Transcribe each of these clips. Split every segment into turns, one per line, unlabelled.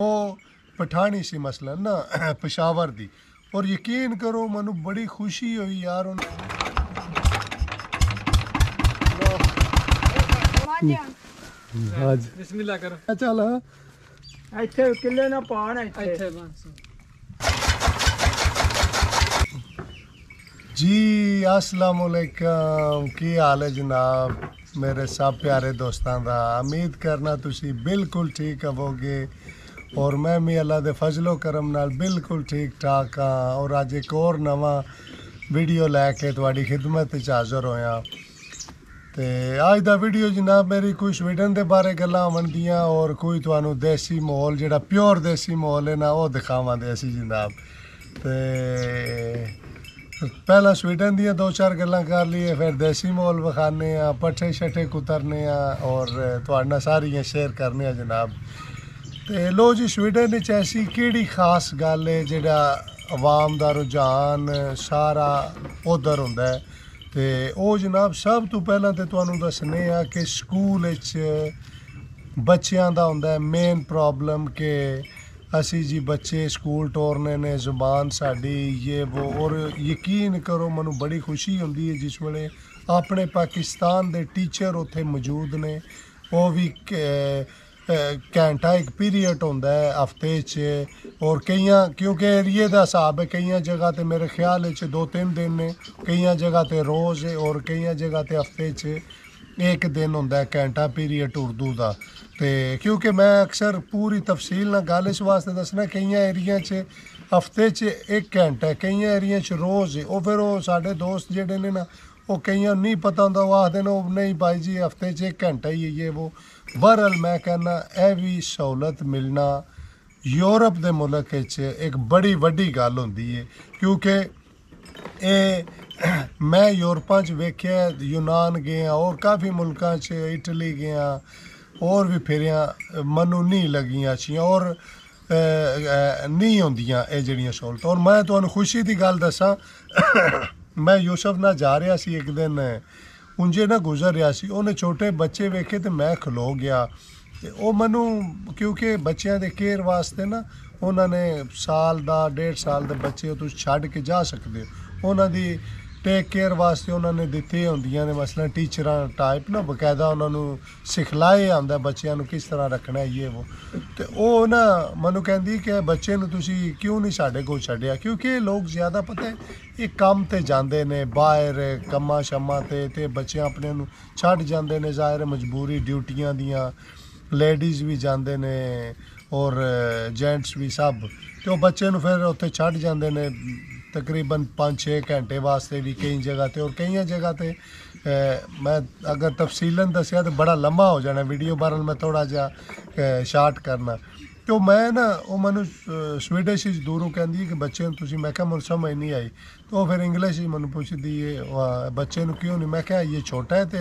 ਉਹ ਪਠਾਣੀ ਸੀ ਮਸਲਨ ਨਾ ਪਸ਼ਾਵਰ ਦੀ ਔਰ ਯਕੀਨ ਕਰੋ ਮੈਨੂੰ ਬੜੀ ਖੁਸ਼ੀ ਹੋਈ ਯਾਰ आज
बिस्मिल्लाह करो
चल
ਇੱਥੇ ਕਿੱਲੇ ਨਾ ਪਾਣ ਇੱਥੇ
बस
जी अस्सलाम वालेकुम की हाल है जनाब मेरे सब प्यारे दोस्तों का उम्मीद करना तुसी बिल्कुल ठीक होवोगे और मैं भी अल्लाह दे फजलो करम नाल बिल्कुल ठीक ठाक हाँ और अज एक और नवा वीडियो लैके तुहाडी खिदमत च हाज़र होया ते अज दा वीडियो जनाब मेरी कोई स्वीडन दे बारे गल्लां बनदियां और कोई तुहानू देसी माहौल जेड़ा प्योर देसी माहौल है ना वो दिखावांगे असी जनाब ते पहला स्वीडन दियां दो चार गल्लां कर लिए फिर देसी माहौल विखाने पट्ठे शट्ठे कुतरने और तुहाडे नाल सारियां शेयर करने जनाब ते लो जी स्वीडन विच ऐसी केड़ी खास गल है जेड़ा आवाम दा रुझान सारा उधर हुंदा है ते ओ जनाब सब तो पहला ते तुहानू दसने आ कि स्कूल विच बच्चियां दा हुंदा है मेन प्रॉब्लम के असी जी बच्चे स्कूल टोरने ने जुबान साड़ी ये वो और यकीन करो मनु बड़ी खुशी होंदी है जिस वेले अपने पाकिस्तान दे टीचर उत्थे मौजूद ने वो भी घंटा एक पीरियड होंदा है हफ्ते च और कई क्योंकि एरिए का हिसाब है कई जगह ते मेरे ख्याल 2-3 दिन ने कई जगह ते रोज़ है और कई जगह ते हफ्ते च एक दिन होंदा है घंटा पीरियड उर्दू का तो क्योंकि मैं अक्सर पूरी तफसील ना गल इस वास्ते दसना कई एरिया च हफ्ते च एक घंटा कई एरिया च रोज़ है वो फिर वो साढ़े दोस्त जेडे ने ना वो कई नहीं पता होंदा वो आखते ने नहीं भाई जी हफ्ते च एक घंटा ही है ये वो बहरहाल मैं कहना यह भी सहूलत मिलना यूरोप के मुल्क एक बड़ी वड्डी गल होंदी है क्योंकि मैं यूरोपा च वेख्या यूनान गया और काफ़ी मुल्कों च इटली गया और भी फिरिया मनु नहीं लगियां अच्छियां और नहीं होंदियां ये जड़ियां सहूलत और मैं तुहानू खुशी की गल दसा मैं यूसुफ ना जा रहा सी एक दिन उंजे ना गुजर रहा सी उन्हें छोटे बच्चे वेखे तो मैं खलो गया ते ओ मनु क्योंकि बच्चों के केयर वास्ते ना उन्होंने साल का 1.5 साल के बच्चे तुम छड़ के जा सकते हो उन्होंने टेक केयर वास्ते उन्होंने दिते होंदियां ने मसलन टीचर टाइप ना बकायदा उन्होंने सिखलाए आंदा बच्चों किस तरह रखना है ये वो तो वो ना मनु कहती कि बच्चे तुसी क्यों नहीं साढ़े को छड्डिया क्योंकि लोग ज़्यादा पता है ये काम ते जाते ने बाहर कम्मा शम्मा ते बच्चे अपने छड्ड जाते ने ज़ाहिर मजबूरी ड्यूटियां दियां लेडीज़ भी जाते ने और जेंट्स भी सब तो बच्चे फिर उत्थे छड्ड जाते ने तकरीबन 5-6 घंटे वास्ते भी कई जगह ते और कई जगह ते मैं अगर तफसीलन दसिया तो बड़ा लंबा हो जाना वीडियो बहरहाल मैं थोड़ा जा शार्ट करना तो मैं ना वो मैं स्वीडिश दूरों कहती है कि बच्चे तुसी मैं क्या मुझे समझ नहीं आई तो फिर इंग्लिश ही मैं पुछदी है बच्चे क्यों नहीं मैं क्या ये छोटा है तो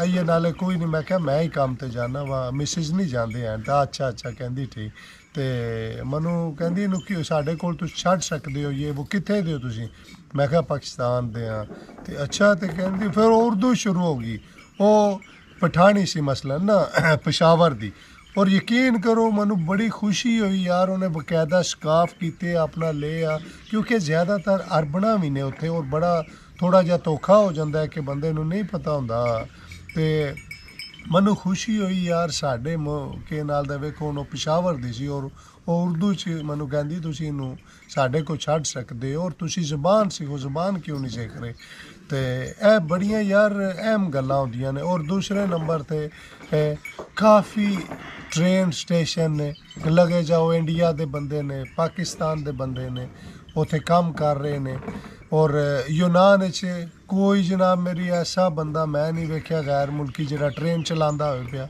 आइए नाले कोई नहीं मैं क्या मैं ही काम ते जाना वा मिसिज नहीं जाते हैं तो अच्छा अच्छा कहती ठीक तो मनु कहती साढ़े कोल तुम छड्ड सकते हो ये वो कित्थे दे हो तुसी मैं क्या पाकिस्तान दे हाँ तो अच्छा तो कहती फिर उर्दू शुरू होगी वो पठानी सी मसलन ना पेशावर दी और यकीन करो मनु बड़ी खुशी हुई यार उन्हें बकायदा स्काफ किते अपना ले आ क्योंकि ज़्यादातर अरबना भी ने उत्थे और बड़ा थोड़ा जा धोखा हो जाता है कि बंदे नूं नहीं पता होंदा ते मनु खुशी हुई यार साढ़े के नाल दे वेखो उन्होंने पेशावर दी सी और उर्दू च मनु कहती तुसी इनू साढ़े को छड्ड सकते हो और तुसी ज़बान सीखो ज़बान क्यों नहीं सीख रहे तो यह बड़ियां यार अहम गल्लां होंदियां ने और दूसरे नंबर ते काफ़ी ट्रेन स्टेशन ने लगे जाओ इंडिया के बंदे ने पाकिस्तान के बंदे ने उत्थे काम कर रहे ने और यूनान कोई जनाब मेरी ऐसा बंदा मैं नहीं वेख्या गैर मुल्की जरा ट्रेन चलांदा होए पिया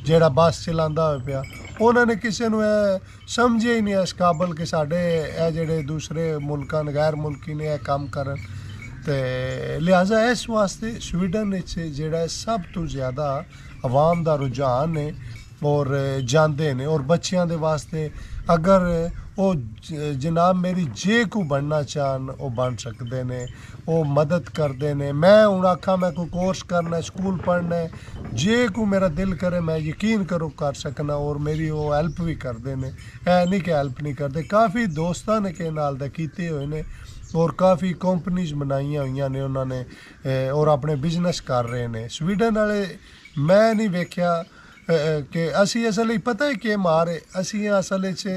जेड़ा बस चलांदा होए पिया उन्होंने किसी नूं समझे ही नहीं इस काबल कि साढ़े ए जेड़े दूसरे मुल्कां गैर मुल्की ने काम करन ते लिहाजा इस वास्ते स्वीडन जेड़ा सब तो ज़्यादा आवाम का रुझान है ਔਰ ਜਾਂਦੇ ਨੇ ਔਰ ਬੱਚਿਆਂ ਦੇ ਵਾਸਤੇ ਅਗਰ ਉਹ ਜਨਾਬ ਮੇਰੀ ਜੇ ਕੋ ਬਣਨਾ ਚਾਹਨ ਉਹ ਬਣ ਸਕਦੇ ਨੇ ਉਹ ਮਦਦ ਕਰਦੇ ਨੇ ਮੈਂ ਹੁਣ ਆਖਾਂ ਮੈਂ ਕੋਈ ਕੋਰਸ ਕਰਨਾ ਸਕੂਲ ਪੜ੍ਹਨਾ ਜੇ ਕੋ ਮੇਰਾ ਦਿਲ ਕਰੇ ਮੈਂ ਯਕੀਨ ਕਰੋ ਕਰ ਸਕਣਾ ਔਰ ਮੇਰੀ ਉਹ ਹੈਲਪ ਵੀ ਕਰਦੇ ਨੇ ਇਹ ਨਹੀਂ ਕਿ ਹੈਲਪ ਨਹੀਂ ਕਰਦੇ ਕਾਫੀ ਦੋਸਤਾਂ ਨੇ ਕਿ ਨਾਲ ਦਾ ਕੀਤੇ ਹੋਏ ਨੇ ਔਰ ਕਾਫੀ ਕੰਪਨੀਜ਼ ਬਣਾਈਆਂ ਹੋਈਆਂ ਨੇ ਉਹਨਾਂ ਨੇ ਔਰ ਆਪਣੇ ਬਿਜ਼ਨਸ ਕਰ ਰਹੇ ਨੇ ਸਵੀਡਨ ਵਾਲੇ ਮੈਂ ਨਹੀਂ ਵੇਖਿਆ ਕਿ ਅਸੀਂ ਅਸਲ ਵਿੱਚ ਪਤਾ ਹੈ ਕਿ ਮਾਰੇ ਅਸੀਂ ਅਸਲ ਵਿੱਚ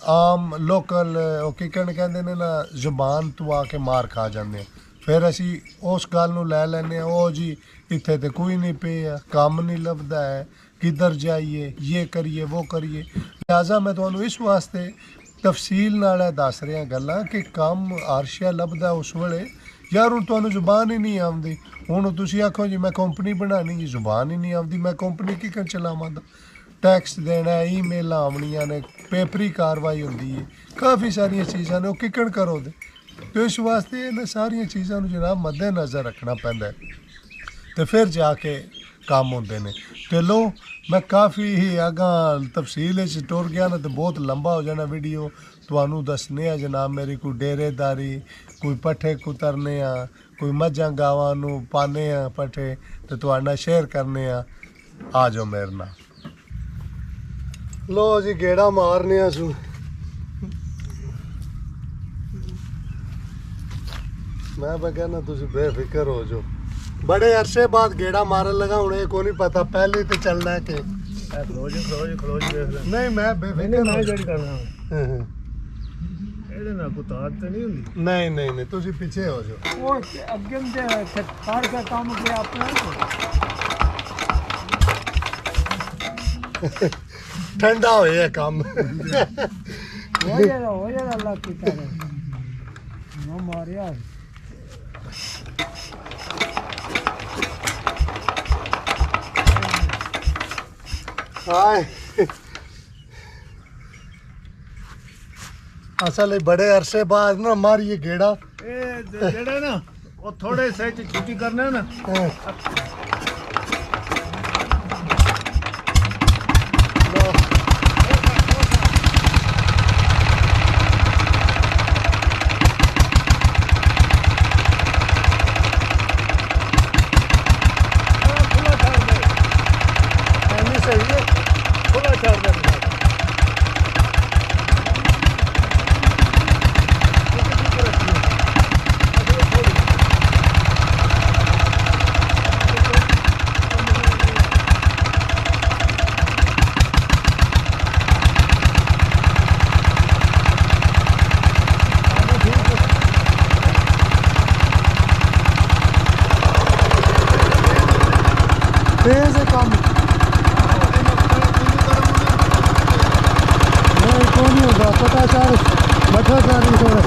ਆਮ ਲੋਕਲ ਉਹ ਕੀ ਕਹਿੰਦੇ ਨੇ ਨਾ ਜ਼ੁਬਾਨ ਤੋਂ ਆ ਕੇ ਮਾਰ ਖਾ ਜਾਂਦੇ ਹਾਂ ਫਿਰ ਅਸੀਂ ਉਸ ਗੱਲ ਨੂੰ ਲੈ ਲੈਂਦੇ ਹਾਂ ਉਹ ਜੀ ਇੱਥੇ ਤੇ ਕੋਈ ਨਹੀਂ ਪਿਆ ਕੰਮ ਨਹੀਂ ਲੱਭਦਾ ਹੈ ਕਿੱਧਰ ਜਾਈਏ ਇਹ ਕਰੀਏ ਉਹ ਕਰੀਏ ਲਿਹਾਜ਼ਾ ਮੈਂ ਤੁਹਾਨੂੰ ਇਸ ਵਾਸਤੇ ਤਫਸੀਲ ਨਾਲ ਦੱਸ ਰਿਹਾ ਗੱਲਾਂ ਕਿ ਕੰਮ ਆਰਸ਼ੀਆ ਲੱਭਦਾ ਉਸ ਵੇਲੇ ਯਾਰ ਹੁਣ ਤੁਹਾਨੂੰ ਜ਼ੁਬਾਨ ਹੀ ਨਹੀਂ ਆਉਂਦੀ ਹੁਣ ਤੁਸੀਂ ਆਖੋ ਜੀ ਮੈਂ ਕੰਪਨੀ ਬਣਾਉਣੀ ਜੀ ਜ਼ੁਬਾਨ ਹੀ ਨਹੀਂ ਆਉਂਦੀ ਮੈਂ ਕੰਪਨੀ ਕਿੱਕਣ ਚਲਾਵਾਂਗਾ ਟੈਕਸ ਦੇਣਾ ਈਮੇਲਾਂ ਆਉਣੀਆਂ ਨੇ ਪੇਪਰੀ ਕਾਰਵਾਈ ਹੁੰਦੀ ਹੈ ਕਾਫੀ ਸਾਰੀਆਂ ਚੀਜ਼ਾਂ ਨੇ ਉਹ ਕਿੱਕਣ ਕਰੋਗੇ ਤੇ ਇਸ ਵਾਸਤੇ ਇਹਨਾਂ ਸਾਰੀਆਂ ਚੀਜ਼ਾਂ ਨੂੰ ਜਨਾਬ ਮੱਦੇ ਨਜ਼ਰ ਰੱਖਣਾ ਪੈਂਦਾ ਤੇ ਫਿਰ ਜਾ ਕੇ ਕੰਮ ਹੁੰਦੇ ਨੇ ਤੇ ਲੋ ਮੈਂ ਕਾਫੀ ਹੀ ਅਗਾਂ ਤਫਸੀਲ ਵਿੱਚ ਟੁਰ ਗਿਆ ਨਾ ਤੇ ਬਹੁਤ ਲੰਬਾ ਹੋ ਜਾਣਾ ਵੀਡੀਓ ਤੁਹਾਨੂੰ ਦੱਸਨੇ ਆ ਜਨਾਬ ਮੇਰੀ ਕੋਈ ਡੇਰੇਦਾਰੀ ਕੋਈ ਪੱਠੇ ਕੁਤਰਨੇ ਆ ਕੋਈ ਮੱਝਾਂ ਗਾਵਾਂ ਨੂੰ ਪਾਣੇ ਆ ਪੱਠੇ ਤੇ ਤੁਹਾਡੇ ਨਾਲ ਸ਼ੇਅਰ ਕਰਨੇ ਆ ਜਾਓ ਮੇਰੇ ਨਾਲ ਲੋ ਜੀ ਗੇੜਾ ਮਾਰਨੇ ਆ ਸੂ ਮੈਂ ਕਹਿੰਦਾ ਤੁਸੀਂ ਬੇਫਿਕਰ ਹੋ ਜਾਓ बड़े अरसे बाद गेड़ा मारन लगा हूं को नहीं पता पहले तो चलना है कि नहीं मैं बेफिक्र मैं जड़ी करना ਇਹਦੇ ਨਾਲ ਕੋਈ ਤਾਰ ਤੇ ਨਹੀਂ ਹੁੰਦੀ ਨਹੀਂ ਤੁਸੀਂ ਪਿੱਛੇ ਹੋ ਜਾਓ ਉਹ ਅੱਗੇ ਦੇ ਤਾਰ ਦਾ ਕੰਮ ਕੀ ਆਪਣਾ ਠੰਡਾ ਹੋਇਆ ਕੰਮ ਹੋ ਜਾ ਅੱਲਾ ਕੀ ਕਰੇ ਨਾ ਮਾਰਿਆ हाय असल बड़े अरसे बाद ना मारिए गेड़ा जेड़े ना वो थोड़े से छुट्टी करना ना तेज है काम नहीं को नहीं होगा पता चार बैठा सारी थोड़ा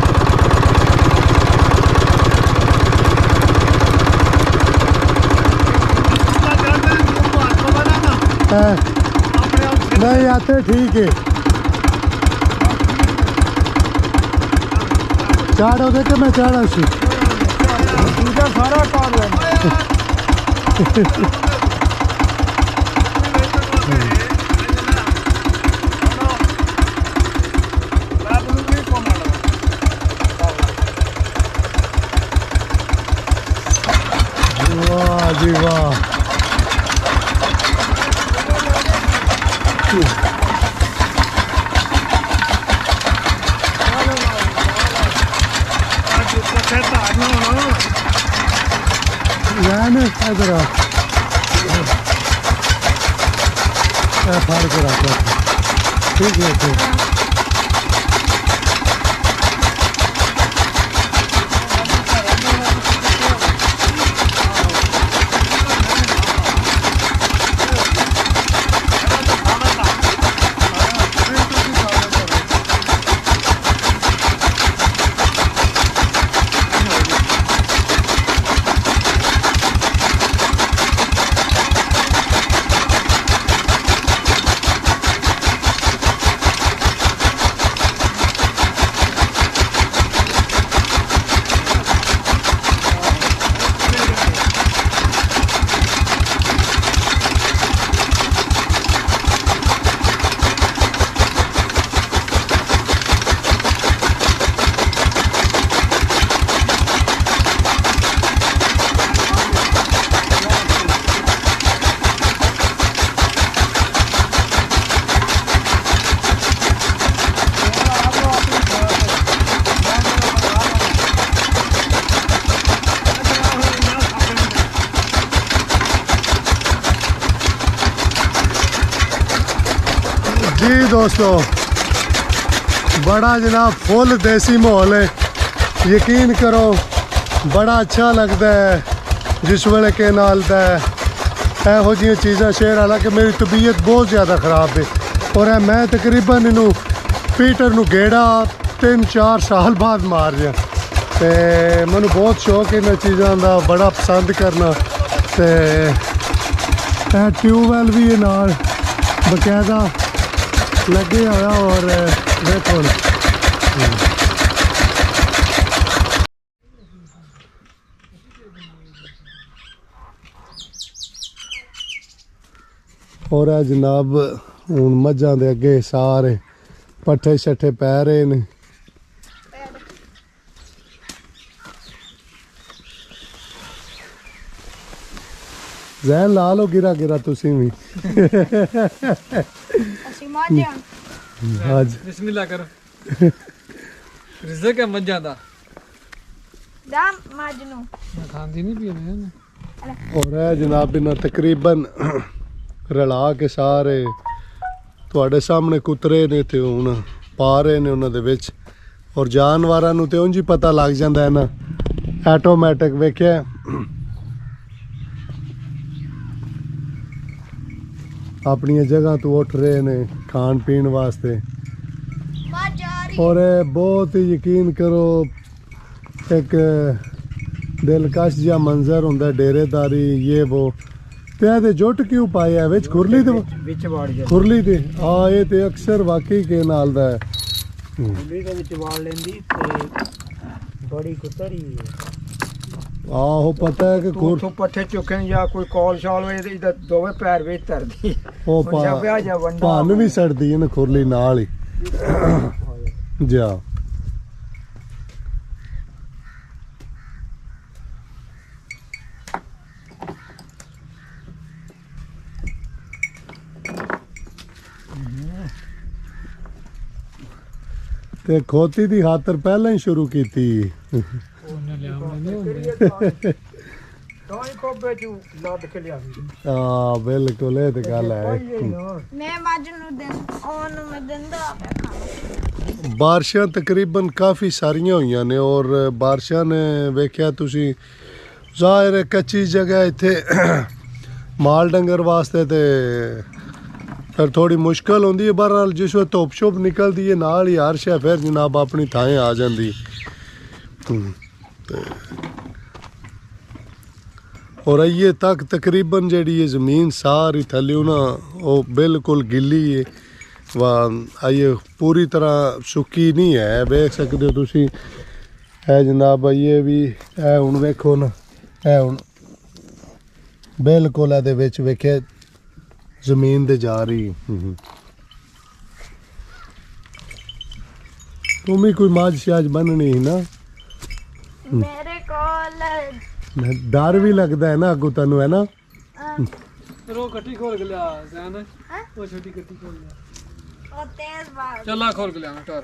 नहीं आते ठीक है चाड़ो दे के मैं चाड़ा सी सारा काम वाह जी वाह यानी इधर फाड़ कर आता ठीक है ठीक जी दोस्तों, बड़ा जनाब फुल देसी माहौल है, यकीन करो बड़ा अच्छा लगता है जिस वेले के नाल दा ਇਹੋ ਜਿਹੀਆਂ ਚੀਜ਼ਾਂ ਸ਼ੇਅਰ। ਹਾਲਾਂਕਿ ਮੇਰੀ ਤਬੀਅਤ ਬਹੁਤ ਜ਼ਿਆਦਾ ਖਰਾਬ ਹੈ ਔਰ ਮੈਂ ਤਕਰੀਬਨ ਇਹਨੂੰ ਪੀਟਰ ਨੂੰ ਗੇੜਾ 3-4 ਸਾਲ ਬਾਅਦ ਮਾਰ ਰਿਹਾ ਤੇ ਮੈਨੂੰ ਬਹੁਤ ਸ਼ੌਕ ਹੈ ਇਹਨਾਂ ਚੀਜ਼ਾਂ ਦਾ, ਬੜਾ ਪਸੰਦ ਕਰਨਾ। ਤੇ ਇਹ ਟਿਊਬਵੈਲ ਵੀ ਇਹ ਨਾਲ ਬਕਾਇਦਾ ਲੱਗੇ ਹੋਇਆ ਔਰ ਦੇਖੋ और जनाब हूँ मझां दे अगे सारे पट्ठे शट्ठे पै रहे ने। जैन ला लो गिरा गिरा तुसी भी आज
बिस्मिल्लाह करो। रिज़्क़ है मज्जां दा
दाम माजनू
मैं खांदी नहीं पी रहे।
और जनाब इन्हें तकरीबन रला के सारे ਤੁਹਾਡੇ ਸਾਹਮਣੇ ਕੁਤਰੇ ਨੇ ਤੇ ਹੁਣ ਪਾ ਰਹੇ ਨੇ ਉਹਨਾਂ ਦੇ ਵਿੱਚ। ਔਰ ਜਾਨਵਰਾਂ ਨੂੰ ਤੇ ਉਂਝ ਹੀ ਪਤਾ ਲੱਗ ਜਾਂਦਾ ਹੈ ਨਾ, ਆਟੋਮੈਟਿਕ ਵੇਖਿਆ ਆਪਣੀਆਂ ਜਗ੍ਹਾ ਤੋਂ ਉੱਠ ਰਹੇ ਨੇ ਖਾਣ ਪੀਣ ਵਾਸਤੇ। ਔਰ ਬਹੁਤ ਹੀ ਯਕੀਨ ਕਰੋ ਇੱਕ ਦਿਲਕਸ਼ ਜਿਹਾ ਮੰਜ਼ਰ ਹੁੰਦਾ ਡੇਰੇਦਾਰੀ ਇਹ वो। ਤੇ ਇਹਦੇ ਜੁੱਟ ਕਿਉਂ ਪਾਇਆ ਵਿੱਚ ਖੁਰਲੀ ਦੇ
ਵਿੱਚ ਵਾੜ ਜਾ
ਖੁਰਲੀ ਦੇ ਆ ਇਹ ਤੇ ਅਕਸਰ ਵਾਕਈ ਕੇ ਨਾਲ ਦਾ ਹੈ।
ਖੁਰਲੀ ਦੇ ਵਿੱਚ ਵਾੜ ਲੈਂਦੀ ਤੇ ਬੜੀ ਕੁਤਰੀ
ਆਹੋ ਪਤਾ ਹੈ ਕਿ
ਤੋਂ ਪੱਠੇ ਚੁੱਕਣ ਜਾਂ ਕੋਈ ਕਾਲ ਸ਼ਾਲ ਹੋਏ ਤੇ ਇਹਦਾ ਦੋਵੇਂ ਪੈਰ ਵਿੱਚ ਧਰਦੀ
ਉਹ
ਪਿਆ ਜਾ ਵੰਡਾ
ਭਾਨ ਵੀ ਸੜਦੀ ਹੈ ਨਾ ਖੁਰਲੀ ਨਾਲ ਹੀ ਜਾ। ਤੇ ਖੋਤੀ ਦੀ ਖਾਤਰ ਪਹਿਲਾਂ ਹੀ ਸ਼ੁਰੂ ਕੀਤੀ।
ਉਹਨੇ ਲਿਆ ਨਹੀਂ ਹੁੰਦੇ
ਤਾਂ ਹੀ ਕੋਬੇ ਚ ਲੱਦ ਕੇ ਲਿਆ
ਆ ਬਿਲਕੁਲ ਇਹ ਤੇ ਗੱਲ ਹੈ।
मैं माजनू दिन ओन में दिंदा पे खाना
ਬਾਰਿਸ਼ਾਂ ਤਕਰੀਬਨ ਕਾਫੀ ਸਾਰੀਆਂ ਹੋਈਆਂ ਨੇ ਔਰ ਬਾਰਿਸ਼ਾਂ ਨੇ ਵੇਖਿਆ ਤੁਸੀਂ ਜ਼ਾਹਿਰ ਹੈ ਕੱਚੀ ਜਗ੍ਹਾ ਇੱਥੇ ਮਾਲ ਡੰਗਰ ਵਾਸਤੇ ਤੇ ਫਿਰ ਥੋੜੀ ਮੁਸ਼ਕਲ ਹੁੰਦੀ ਹੈ। ਬਹਰਹਾਲ ਜਿਸ ਵੇਲੇ ਧੁੱਪ ਛੁੱਪ ਨਿਕਲਦੀ ਹੈ ਨਾਲ ਹੀ ਹਰ ਸ਼ੈ ਫਿਰ ਜਨਾਬ ਆਪਣੀ ਥਾਂ ਆ ਜਾਂਦੀ। ਔਰ ਇਹ ਤੱਕ ਤਕਰੀਬਨ ਜਿਹੜੀ ਇਹ ਜ਼ਮੀਨ ਸਾਰੀ ਥੱਲੇ ਨਾ ਉਹ ਬਿਲਕੁਲ ਗਿੱਲੀ ਹੈ ਵਾ ਇਹ ਪੂਰੀ ਤਰ੍ਹਾਂ ਸੁੱਕੀ ਨਹੀਂ ਹੈ। ਵੇਖ ਸਕਦੇ ਹੋ ਤੁਸੀਂ ਹੈ ਜਨਾਬ ਇਹ ਵੀ ਇਹ ਹੁਣ ਵੇਖੋ ਨਾ ਇਹ ਹੁਣ ਬਿਲਕੁਲ ਇਹਦੇ ਵਿੱਚ ਵੇਖਿਆ ਜ਼ਮੀਨ ਦੇ ਜਾ ਰਹੀ। ਤੂੰ ਵੀ ਕੋਈ ਮਾਝ ਸ਼ਾਜ ਬਣਨੀ ਹੈ ਨਾ
मेरे कोल
डर भी लगता है ना अगू तेन है ना।
फिर वो कट्टी खोल के लिया जैन वो छोटी कट्टी खोल लिया
और तेज बाल
चला खोल के लिया मैं टोर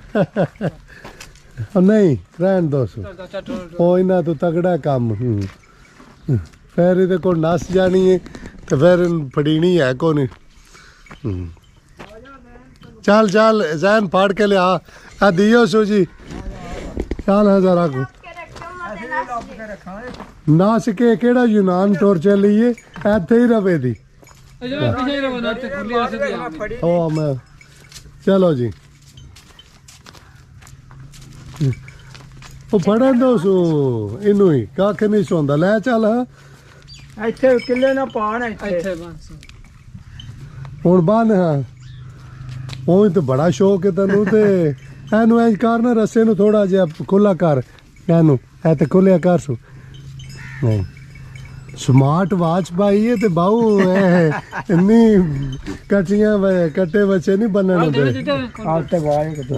नहीं रहन दो सो ਉਹ ਇਹਨਾਂ ਤੋਂ ਤਗੜਾ ਕੰਮ। ਫਿਰ ਇਹਦੇ ਕੋਲ ਨਸ ਜਾਣੀ ਹੈ ਤੇ ਫਿਰ ਫੜੀਣੀ ਹੈ ਕੋ ਨਹੀਂ। ਚੱਲ ਚੱਲ ਜ਼ੈਨ ਫਾੜ ਕੇ ਲਿਆ ਆ ਦਿਓ ਸੂਜੀ ਚੱਲ ਹਜ਼ਾਰਾਂ ਕੋ
के रखो मत
ਲੱਭ ਕੇ ਰੱਖਾਂਗੇ
ਨਸ ਕੇ ਕਿਹੜਾ ਯੂਨਾਨ ਟੁਰ ਚੱਲੀਏ ਇੱਥੇ ਹੀ ਰਵੇ ਦੀ।
अच्छा पीछे ही रहो ना ते खुली ऐसे दिया
ਫੜੀ
ਉਹ ਮੈਂ ਚਲੋ ਜੀ ਉਹ ਫੜਨ ਦੋ ਸੋ ਇਹਨੂੰ ਹੀ ਕੱਖ ਨਹੀਂ ਸੌਂਦਾ ਲੈ ਚੱਲ
ਇੱਥੇ ਕਿੱਲੇ ਨਾ ਪਾਣ ਇੱਥੇ
ਇੱਥੇ ਬਸ
ਹੁਣ ਬੰਨ ਹਾਂ ਉਹ ਤਾਂ ਬੜਾ ਸ਼ੌਕ ਹੈ ਤੈਨੂੰ ਤੇ ਇਹਨੂੰ ਇੰਜ ਕਰ ਨਾ ਰੱਸੇ ਨੂੰ ਥੋੜਾ ਜਿਹਾ ਖੁੱਲਾ ਕਰ ਇਹਨੂੰ ਇਹ ਤੇ ਖੁੱਲਿਆ ਕਰ ਸੋ ਨਹੀਂ ਸਮਾਰਟ ਵਾਚ ਪਾਈ ਹੈ ਤੇ ਬਾਹੂ ਇੰਨੀ ਕੱਟੀਆਂ ਕੱਟੇ ਬੱਚੇ ਨਹੀਂ ਬੰਨਣ ਹੁੰਦੇ।
ਆਪ ਤੇ ਵਾਏ ਕਿਤੇ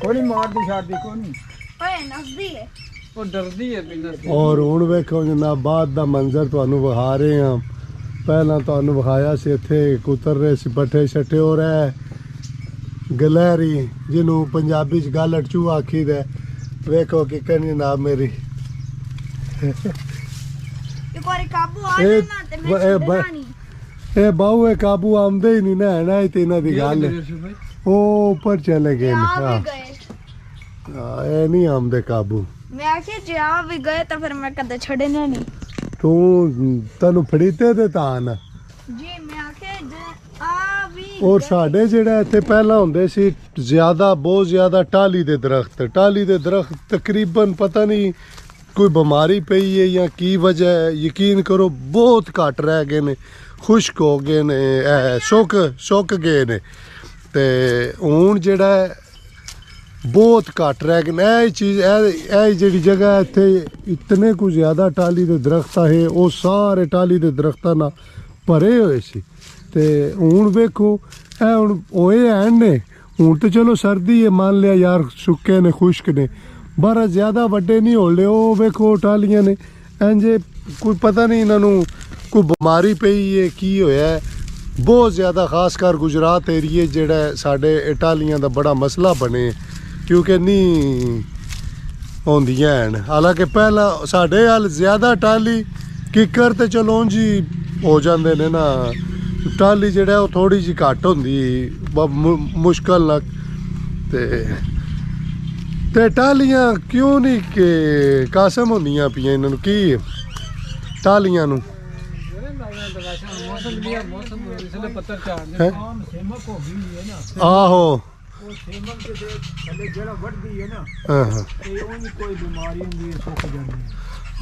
ਕੋਈ ਮਾਰਦੀ ਛੱਡਦੀ ਕੋਈ ਨਹੀਂ
ओए नसदी है
ਉਹ ਡਰਦੀ ਹੈ ਬਿਨਾਂ
ਔਰ ਹੁਣ ਵੇਖੋ ਜਨਾਬ ਬਾਅਦ ਦਾ ਮੰਜ਼ਰ ਤੁਹਾਨੂੰ ਵਿਖਾ ਰਹੇ ਹਾਂ। ਪਹਿਲਾਂ ਤੁਹਾਨੂੰ ਵਿਖਾਇਆ ਸੀ ਇੱਥੇ ਕੁਤਰ ਰਹੇ ਸੀ ਪੱਠੇ ਛੱਟੇ ਹੋ ਰਿਹਾ ਗਲੈਰੀ ਜਿਹਨੂੰ ਪੰਜਾਬੀ ਚ ਗਲ ਅਟਚੂ ਆਖੀਦਾ। ਵੇਖੋ ਕਿ ਕਹਿੰਦੀ ਜਨਾਬ ਮੇਰੀ
एक बार काबू आ
ए,
जाना ते मैं
ए,
छड्डना नहीं
ਇਹ ਬਾਹੂ ਇਹ ਕਾਬੂ ਆਉਂਦੇ ਹੀ ਨਹੀਂ ਨਾ ਹੈ ਨਾ, ਇਹ ਤੇ ਇਹਨਾਂ ਦੀ ਗੱਲ ਹੈ।
ਭਾਈ
ਉਹ ਉੱਪਰ ਚਲੇ ਗਏ ਨੇ।
ਆ
ਹਾਂ
ਵੀ ਗਏ
ਹਾਂ, ਇਹ ਨਹੀਂ ਆਉਂਦੇ ਕਾਬੂ।
ਮੈਂ ਆਖਿਆ ਜੇ ਆ ਵੀ ਗਏ ਤਾਂ ਫਿਰ ਮੈਂ ਕਦੇ ਛੱਡਣਾ ਨਹੀਂ
ਤੂੰ ਤੈਨੂੰ ਫੜੀਤੇ ਤੇ ਤਾਂ ਨਾ।
ਜੀ ਮੈਂ ਆਖਿਆ ਜੇ ਆ ਵੀ
ਔਰ ਸਾਡੇ ਜਿਹੜਾ ਇੱਥੇ ਪਹਿਲਾਂ ਹੁੰਦੇ ਸੀ ਜ਼ਿਆਦਾ, ਬਹੁਤ ਜ਼ਿਆਦਾ ਟਾਹਲੀ ਦੇ ਦਰਖਤ ਤਕਰੀਬਨ ਪਤਾ ਨਹੀਂ ਕੋਈ ਬਿਮਾਰੀ ਪਈ ਹੈ ਜਾਂ ਕੀ ਵਜ੍ਹਾ ਹੈ, ਯਕੀਨ ਕਰੋ ਬਹੁਤ ਘੱਟ ਰਹਿ ਗਏ ਨੇ, ਖੁਸ਼ਕ ਹੋ ਗਏ ਨੇ, ਸੁੱਕ ਗਏ ਨੇ। ਤੇ ਹੁਣ ਜਿਹੜਾ ਹੈ ਬਹੁਤ ਘੱਟ ਰਹਿ ਗਏ ਨੇ। ਇਹ ਚੀਜ਼ ਇਹ ਜਿਹੜੀ ਜਗ੍ਹਾ ਇੱਥੇ ਇਤਨੇ ਕੁ ਜ਼ਿਆਦਾ ਟਾਹਲੀ ਦੇ ਦਰਖਤ ਹੈ, ਉਹ ਸਾਰੇ ਟਾਹਲੀ ਦੇ ਦਰਖਤਾਂ ਨਾਲ ਭਰੇ ਹੋਏ ਸੀ। ਤੇ ਹੁਣ ਵੇਖੋ ਇਹ ਹੁਣ ਹੋਏ ਐਨ ਨੇ। ਹੁਣ ਤਾਂ ਚਲੋ ਸਰਦੀ ਹੈ, ਮੰਨ ਲਿਆ ਯਾਰ ਸੁੱਕੇ ਨੇ, ਖੁਸ਼ਕ ਨੇ, ਬਾਹਰ ਜ਼ਿਆਦਾ ਵੱਡੇ ਨਹੀਂ ਹੋਲੇ। ਉਹ ਵੇਖੋ ਟਾਹਲੀਆਂ ਨੇ ਇੰਜੇ, ਕੋਈ ਪਤਾ ਨਹੀਂ ਇਹਨਾਂ ਨੂੰ ਕੋਈ ਬਿਮਾਰੀ ਪਈ ਹੈ, ਕੀ ਹੋਇਆ ਹੈ। ਬਹੁਤ ਜ਼ਿਆਦਾ ਖਾਸ ਕਰ ਗੁਜਰਾਤ ਏਰੀਏ ਜਿਹੜਾ ਸਾਡੇ ਇਹ ਟਾਹਲੀਆਂ ਦਾ ਬੜਾ ਮਸਲਾ ਬਣੇ, ਕਿਉਂਕਿ ਨਹੀਂ ਹੁੰਦੀਆਂ ਹਨ। ਹਾਲਾਂਕਿ ਪਹਿਲਾਂ ਸਾਡੇ ਹਾਲ ਜ਼ਿਆਦਾ ਟਾਹਲੀ ਕਿੱਕਰ ਤੇ ਚਲੋ ਜੀ ਹੋ ਜਾਂਦੇ ਨੇ ਨਾ, ਟਾਹਲੀ ਜਿਹੜਾ ਉਹ ਥੋੜੀ ਜਿਹੀ ਘੱਟ ਹੁੰਦੀ ਮੁਸ਼ਕਲ ਨਾਲ। ਤੇ ਟਾਹਲੀਆਂ ਕਿਉਂ ਨਹੀਂ ਕਿ ਕਾਸਮ ਹੁੰਦੀਆਂ ਪਈਆਂ ਇਹਨਾਂ ਨੂੰ, ਕੀ ਟਾਹਲੀਆਂ ਨੂੰ
ਮੌਸਮ ਲਿਆ, ਮੌਸਮ ਇਸਲੇ ਪੱਤਰ ਝਾੜ
ਹੈਂ?
ਆਮ ਸੇਮਕ ਹੋ ਗਈ ਹੈ ਨਾ,
ਆਹੋ
ਉਹ ਸੇਮਕ ਦੇ ਥੱਲੇ ਜਿਹੜਾ ਵੱਢਦੀ ਹੈ ਨਾ,
ਹਾਂ ਹਾਂ
ਤੇ ਉਹਨੂੰ ਕੋਈ ਬਿਮਾਰੀ ਹੁੰਦੀ ਹੈ, ਸੁੱਕ ਜਾਂਦੀ ਹੈ।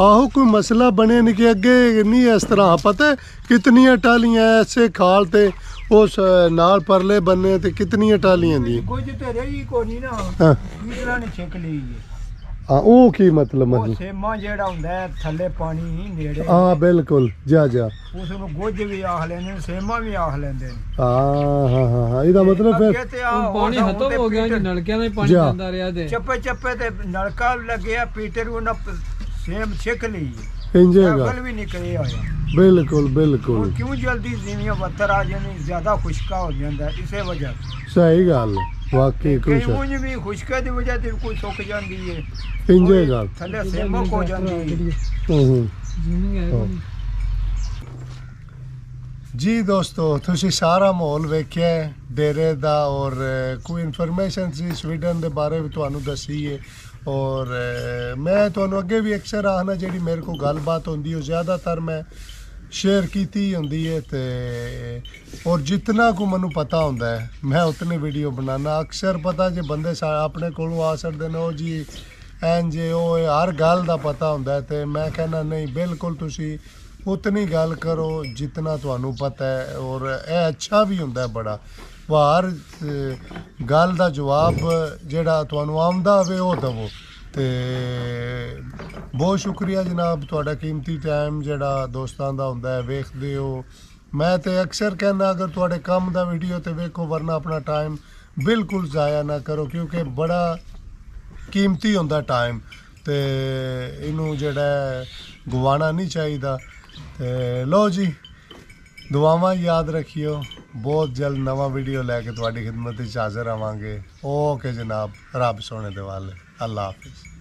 ਆਹੋ ਕੋਈ ਮਸਲਾ ਬਣਿਆ ਨਹੀਂ ਕਿ ਅੱਗੇ ਨਹੀਂ ਇਸ ਤਰ੍ਹਾਂ। ਪਤਾ ਹੈ ਕਿਤਨੀਆਂ ਟਾਹਲੀਆਂ ਐਸੇ ਖਾਲ ਤੇ ਉਸ ਨਾਲ ਪਰਲੇ ਬੰਨੇ ਤੇ ਕਿਤਨੀਆਂ ਟਾਹਲੀਆਂ ਦੀਆਂ।
ਕੁਝ ਤੇ ਰਹੀ ਕੋ ਨਹੀਂ ਨਾ,
ਹਾਂ
ਕੀਟਰਾਂ ਨੇ ਛਿੱਕ ਲਈ ਹੈ।
ਹਾਂ, ਉਹ ਕੀ ਮਤਲਬ
ਉਹ ਸੇਮਾ ਜਿਹੜਾ ਹੁੰਦਾ ਹੈ ਥੱਲੇ ਪਾਣੀ ਨੇੜੇ,
ਹਾਂ ਬਿਲਕੁਲ ਜਾ
ਉਸ ਨੂੰ ਗੁੱਝ ਵੀ ਆਖ ਲੈਂਦੇ ਨੇ, ਸੇਮਾ ਵੀ ਆਖ ਲੈਂਦੇ ਨੇ।
ਹਾਂ ਇਹਦਾ ਮਤਲਬ ਫਿਰ
ਅੱਗੇ ਤੇ ਆਹ
ਪਾਣੀ
ਹੁਣ
ਖਤਮ
ਤੇ
ਹੋ ਗਿਆ ਜੀ,
ਪੀਟਰ-
ਨਲਕਿਆਂ ਦਾ ਹੀ ਪਾਣੀ
ਜਾ।
ਜਾਂਦਾ ਰਿਹਾ ਤੇ
ਚੱਪੇ ਚੱਪੇ ਤੇ ਨਲਕਾ ਲੱਗਿਆ, ਪੀਟਰ ਉਹਨਾਂ ਸੇਮ ਛਿੱਕ ਲਈ ਹੈ।
ਇੰਜੇਗਾ
ਫਲ ਵੀ ਨਿਕਲੇ ਹੋਇਆ।
ਬਿਲਕੁਲ
ਹੁਣ
ਬਿਲਕੁਲ
ਕਿਉਂ ਜਲਦੀ ਜ਼ਮੀਨ ਵੱਤਰ ਆ ਜਾਂਦੀ, ਜ਼ਿਆਦਾ ਖੁਸ਼ਕਾ ਹੋ ਜਾਂਦਾ ਇਸੇ ਵਜ੍ਹਾ
ਸਹੀ ਗੱਲ ਹੈ, ਵਾਕਈ
ਕਈ
ਕੁਛ
ਉਂਝ ਵੀ ਖੁਸ਼ਕੇ ਦੀ ਵਜ੍ਹਾ ਤੇ ਕੋਈ ਸੁੱਕ ਜਾਂਦੀ ਹੈ,
ਇੰਜੇ ਗੱਲ।
ਥੱਲੇ ਸੇਮਕ ਹੋ ਜਾਂਦੀ ਹੈ।
ਜ਼ਮੀਨ ਹੈ ਕੋਈ।
ਜੀ ਦੋਸਤੋ, ਤੁਸੀਂ ਸਾਰਾ ਮਾਹੌਲ ਵੇਖਿਆ ਹੈ ਡੇਰੇ ਦਾ, ਔਰ ਕੋਈ ਇਨਫੋਰਮੇਸ਼ਨ ਸੀ ਸਵੀਡਨ ਦੇ ਬਾਰੇ ਵੀ ਤੁਹਾਨੂੰ ਦੱਸੀ ਹੈ। ਔਰ ਮੈਂ ਤੁਹਾਨੂੰ ਅੱਗੇ ਵੀ ਅਕਸਰ ਆਖਣਾ ਜਿਹੜੀ ਮੇਰੇ ਕੋਲ ਗੱਲਬਾਤ ਹੁੰਦੀ ਉਹ ਜ਼ਿਆਦਾਤਰ ਮੈਂ ਸ਼ੇਅਰ ਕੀਤੀ ਹੁੰਦੀ ਹੈ। ਤੇ ਔਰ ਜਿੰਨਾ ਕੁ ਮੈਨੂੰ ਪਤਾ ਹੁੰਦਾ ਹੈ ਮੈਂ ਉਤਨੀ ਵੀਡੀਓ ਬਣਾਉਣਾ। ਅਕਸਰ ਪਤਾ ਜੇ ਬੰਦੇ ਆਪਣੇ ਕੋਲੋਂ ਆ ਸਕਦੇ ਨੇ ਉਹ ਜੀ ਐਨ ਜੇ ਉਹ ਹਰ ਗੱਲ ਦਾ ਪਤਾ ਹੁੰਦਾ, ਤੇ ਮੈਂ ਕਹਿੰਦਾ ਨਹੀਂ, ਬਿਲਕੁਲ ਤੁਸੀਂ ਉਤਨੀ ਗੱਲ ਕਰੋ ਜਿੰਨਾ ਤੁਹਾਨੂੰ ਪਤਾ ਹੈ। ਔਰ ਇਹ ਅੱਛਾ ਵੀ ਹੁੰਦਾ ਬੜਾ, ਹਰ ਗੱਲ ਦਾ ਜਵਾਬ ਜਿਹੜਾ ਤੁਹਾਨੂੰ ਆਉਂਦਾ ਹੋਵੇ ਉਹ ਦੇਵੋ। ਤੇ ਬਹੁਤ ਸ਼ੁਕਰੀਆ ਜਨਾਬ, ਤੁਹਾਡਾ ਕੀਮਤੀ ਟਾਈਮ ਜਿਹੜਾ ਦੋਸਤਾਂ ਦਾ ਹੁੰਦਾ ਹੈ ਵੇਖਦੇ ਹੋ। ਮੈਂ ਤੇ ਅਕਸਰ ਕਹਿੰਦਾ ਅਗਰ ਤੁਹਾਡੇ ਕੰਮ ਦਾ ਵੀਡੀਓ ਤੇ ਵੇਖੋ, ਵਰਨਾ ਆਪਣਾ ਟਾਈਮ ਬਿਲਕੁਲ ਜ਼ਾਇਆ ਨਾ ਕਰੋ, ਕਿਉਂਕਿ ਬੜਾ ਕੀਮਤੀ ਹੁੰਦਾ ਟਾਈਮ, ਤੇ ਇਹਨੂੰ ਜਿਹੜਾ ਗਵਾਉਣਾ ਨਹੀਂ ਚਾਹੀਦਾ। ਤੇ ਲਓ ਜੀ, ਦੁਆਵਾਂ ਯਾਦ ਰੱਖਿਓ। ਬਹੁਤ ਜਲਦ ਨਵਾਂ ਵੀਡੀਓ ਲੈ ਕੇ ਤੁਹਾਡੀ ਖਿਦਮਤ ਵਿੱਚ ਹਾਜ਼ਰ ਆਵਾਂਗੇ। ਓਕੇ ਜਨਾਬ, ਰੱਬ ਸੋਹਣੇ ਦੇ ਵਾਲੇ। ਅੱਲਾ ਹਾਫਿਜ਼।